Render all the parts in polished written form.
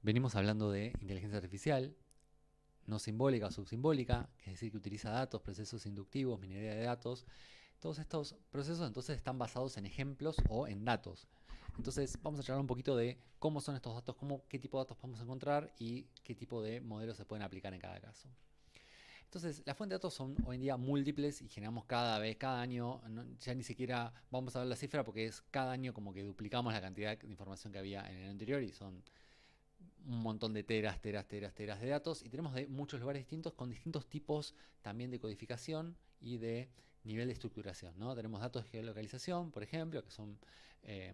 Venimos hablando de inteligencia artificial, no simbólica o subsimbólica, es decir, que utiliza datos, procesos inductivos, minería de datos. Todos estos procesos entonces están basados en ejemplos o en datos. Entonces vamos a charlar un poquito de cómo son estos datos, qué tipo de datos podemos encontrar y qué tipo de modelos se pueden aplicar en cada caso. Entonces, las fuentes de datos son hoy en día múltiples y generamos cada año, ya ni siquiera vamos a ver la cifra porque es cada año como que duplicamos la cantidad de información que había en el anterior y son un montón de teras de datos y tenemos de muchos lugares distintos con distintos tipos también de codificación y de nivel de estructuración, ¿no? Tenemos datos de geolocalización, por ejemplo, que son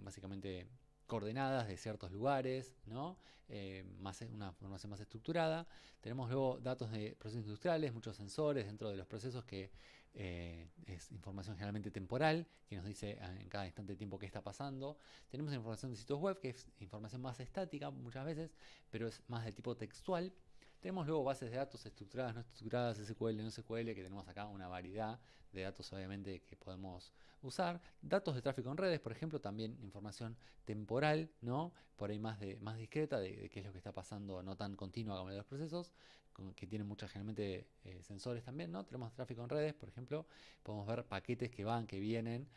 básicamente coordenadas de ciertos lugares, ¿no? Una información más estructurada. Tenemos luego datos de procesos industriales, muchos sensores dentro de los procesos que es información generalmente temporal, que nos dice en cada instante de tiempo qué está pasando. Tenemos información de sitios web, que es información más estática muchas veces, pero es más de tipo textual. Tenemos luego bases de datos estructuradas, no estructuradas, SQL, no SQL, que tenemos acá una variedad de datos obviamente que podemos usar. Datos de tráfico en redes, por ejemplo, también información temporal, ¿no? Por ahí más discreta de qué es lo que está pasando, no tan continua como en los procesos, que tienen muchas generalmente sensores también, ¿no? Tenemos tráfico en redes, por ejemplo, podemos ver paquetes que van, que vienen.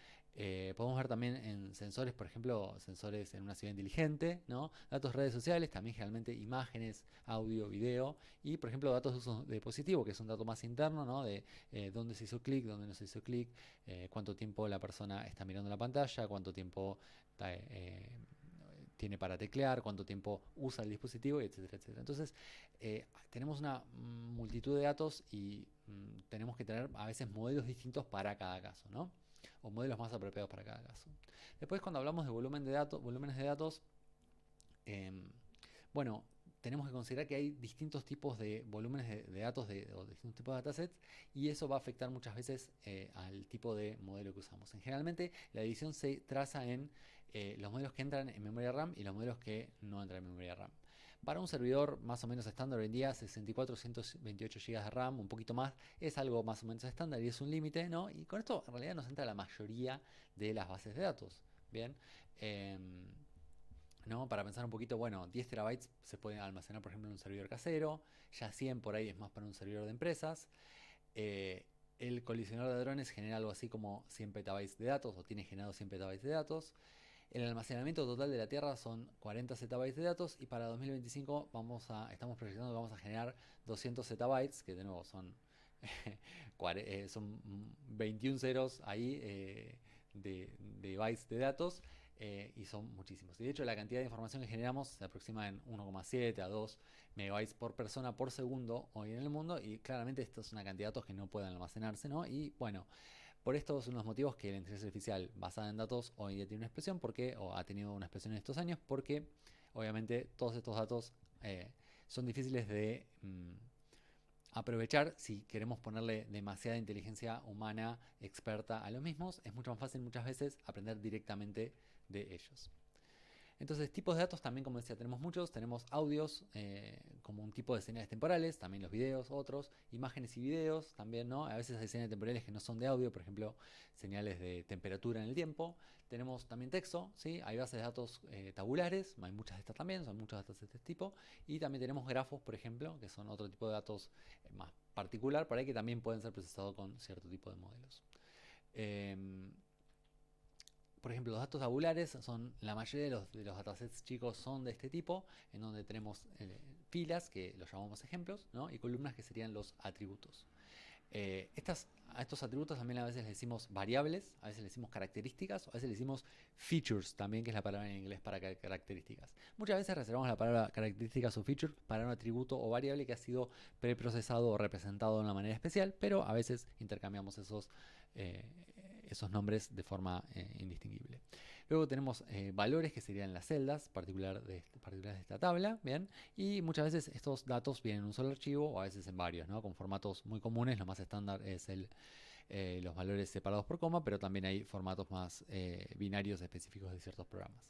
Podemos ver también en sensores, por ejemplo, sensores en una ciudad inteligente, ¿no? Datos de redes sociales, también generalmente imágenes, audio, video, y por ejemplo datos de uso de dispositivo, que es un dato más interno, ¿no? De dónde se hizo clic, dónde no se hizo clic, cuánto tiempo la persona está mirando la pantalla, cuánto tiempo tiene para teclear, cuánto tiempo usa el dispositivo, etcétera, etcétera. Entonces, tenemos una multitud de datos y tenemos que tener a veces modelos distintos para cada caso, ¿no? O modelos más apropiados para cada caso. Después, cuando hablamos de volúmenes de datos, eh, bueno, tenemos que considerar que hay distintos tipos de volúmenes de datos o distintos tipos de datasets y eso va a afectar muchas veces al tipo de modelo que usamos. Generalmente la división se traza en los modelos que entran en memoria RAM y los modelos que no entran en memoria RAM. Para un servidor más o menos estándar hoy en día, 64 128 GB de RAM, un poquito más, es algo más o menos estándar y es un límite, ¿no? Y con esto en realidad nos entra la mayoría de las bases de datos. Bien. ¿No? Para pensar un poquito, bueno, 10 terabytes se pueden almacenar, por ejemplo, en un servidor casero, ya 100 por ahí es más para un servidor de empresas. Eh, el colisionador de hadrones genera algo así como 100 petabytes de datos, o tiene generado 100 petabytes de datos. El almacenamiento total de la Tierra son 40 zettabytes de datos y para 2025 estamos proyectando que vamos a generar 200 zettabytes, que de nuevo son 21 ceros ahí de bytes de datos y son muchísimos. Y de hecho la cantidad de información que generamos se aproxima en 1,7 a 2 megabytes por persona por segundo hoy en el mundo y claramente esto es una cantidad de datos que no pueden almacenarse, ¿no? Y bueno, por estos son los motivos que la inteligencia artificial basada en datos hoy día tiene una expresión, o ha tenido una expresión en estos años, porque obviamente todos estos datos son difíciles de aprovechar si queremos ponerle demasiada inteligencia humana experta a los mismos. Es mucho más fácil muchas veces aprender directamente de ellos. Entonces, tipos de datos también, como decía, tenemos muchos. Tenemos audios como un tipo de señales temporales, también los videos, otros, imágenes y videos también, ¿no? A veces hay señales temporales que no son de audio, por ejemplo, señales de temperatura en el tiempo. Tenemos también texto, ¿sí? Hay bases de datos tabulares, hay muchas de estas también, son muchos datos de este tipo. Y también tenemos grafos, por ejemplo, que son otro tipo de datos más particular, por ahí que también pueden ser procesados con cierto tipo de modelos. Eh, por ejemplo, los datos tabulares son, la mayoría de los datasets chicos son de este tipo, en donde tenemos filas, que los llamamos ejemplos, ¿no? Y columnas, que serían los atributos. A estos atributos también a veces le decimos variables, a veces le decimos características, o a veces le decimos features también, que es la palabra en inglés para características. Muchas veces reservamos la palabra características o feature para un atributo o variable que ha sido preprocesado o representado de una manera especial, pero a veces intercambiamos esos nombres de forma indistinguible. Luego tenemos valores, que serían las celdas particulares de esta tabla, ¿bien? Y muchas veces estos datos vienen en un solo archivo o a veces en varios, ¿no? Con formatos muy comunes. Lo más estándar es los valores separados por coma, pero también hay formatos más binarios específicos de ciertos programas.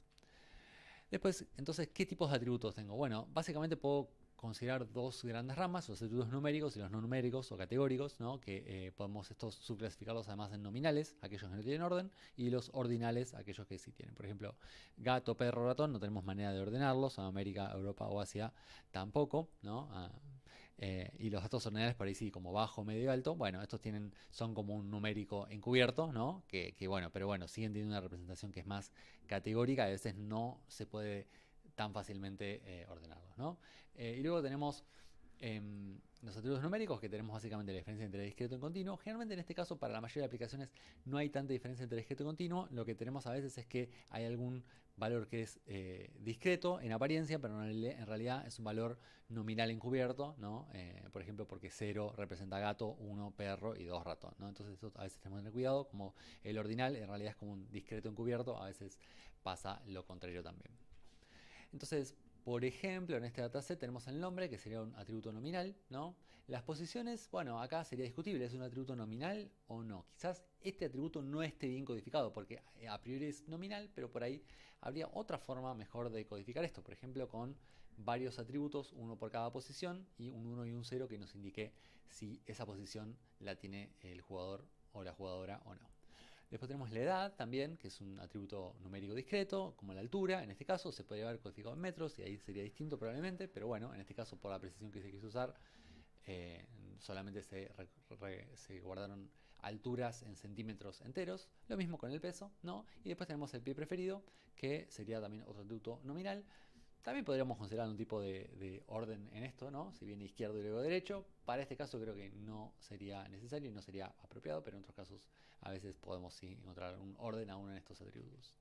Después, entonces, ¿qué tipos de atributos tengo? Bueno, básicamente puedo considerar dos grandes ramas, los atributos numéricos y los no numéricos o categóricos, ¿no? Que podemos estos subclasificarlos además en nominales, aquellos que no tienen orden, y los ordinales, aquellos que sí tienen. Por ejemplo, gato, perro, ratón, no tenemos manera de ordenarlos, a América, Europa o Asia tampoco, ¿no? Y los datos ordinales por ahí sí, como bajo, medio y alto, bueno, estos son como un numérico encubierto, ¿no? Bueno, pero bueno, siguen teniendo una representación que es más categórica, a veces no se puede tan fácilmente ordenarlos, ¿no? Y luego tenemos los atributos numéricos, que tenemos básicamente la diferencia entre discreto y continuo. Generalmente en este caso, para la mayoría de aplicaciones, no hay tanta diferencia entre discreto y continuo. Lo que tenemos a veces es que hay algún valor que es discreto en apariencia, pero en realidad es un valor nominal encubierto, ¿no? Por ejemplo, porque 0 representa gato, 1 perro y 2 ratón, ¿no? Entonces eso a veces tenemos que tener cuidado, como el ordinal en realidad es como un discreto encubierto, a veces pasa lo contrario también. Entonces, por ejemplo, en este dataset tenemos el nombre, que sería un atributo nominal, ¿no? Las posiciones, bueno, acá sería discutible, ¿es un atributo nominal o no? Quizás este atributo no esté bien codificado, porque a priori es nominal, pero por ahí habría otra forma mejor de codificar esto, por ejemplo, con varios atributos, uno por cada posición, y un 1 y un 0 que nos indique si esa posición la tiene el jugador o la jugadora o no. Después tenemos la edad también, que es un atributo numérico discreto, como la altura. En este caso se podría haber codificado en metros y ahí sería distinto probablemente, pero bueno, en este caso por la precisión que se quiso usar, solamente se guardaron alturas en centímetros enteros. Lo mismo con el peso, ¿no? Y después tenemos el pie preferido, que sería también otro atributo nominal. También podríamos considerar un tipo de orden en esto, ¿no? Si viene izquierdo y luego derecho. Para este caso creo que no sería necesario y no sería apropiado, pero en otros casos a veces podemos sí encontrar un orden aún en estos atributos.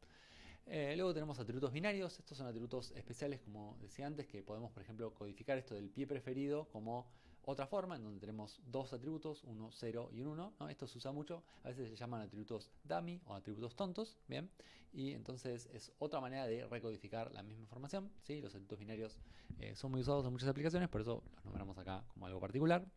Luego tenemos atributos binarios. Estos son atributos especiales, como decía antes, que podemos, por ejemplo, codificar esto del pie preferido como otra forma, en donde tenemos dos atributos, uno 0 y un 1, ¿no? Esto se usa mucho, a veces se llaman atributos dummy o atributos tontos, ¿bien? Y entonces es otra manera de recodificar la misma información, ¿sí? Los atributos binarios son muy usados en muchas aplicaciones, por eso los nombramos acá como algo particular.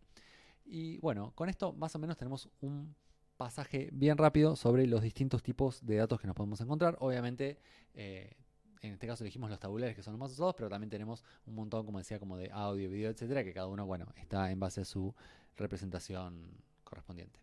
Y bueno, con esto más o menos tenemos un pasaje bien rápido sobre los distintos tipos de datos que nos podemos encontrar. Obviamente, en este caso elegimos los tabulares, que son los más usados, pero también tenemos un montón, como decía, como de audio, video, etcétera, que cada uno, bueno, está en base a su representación correspondiente.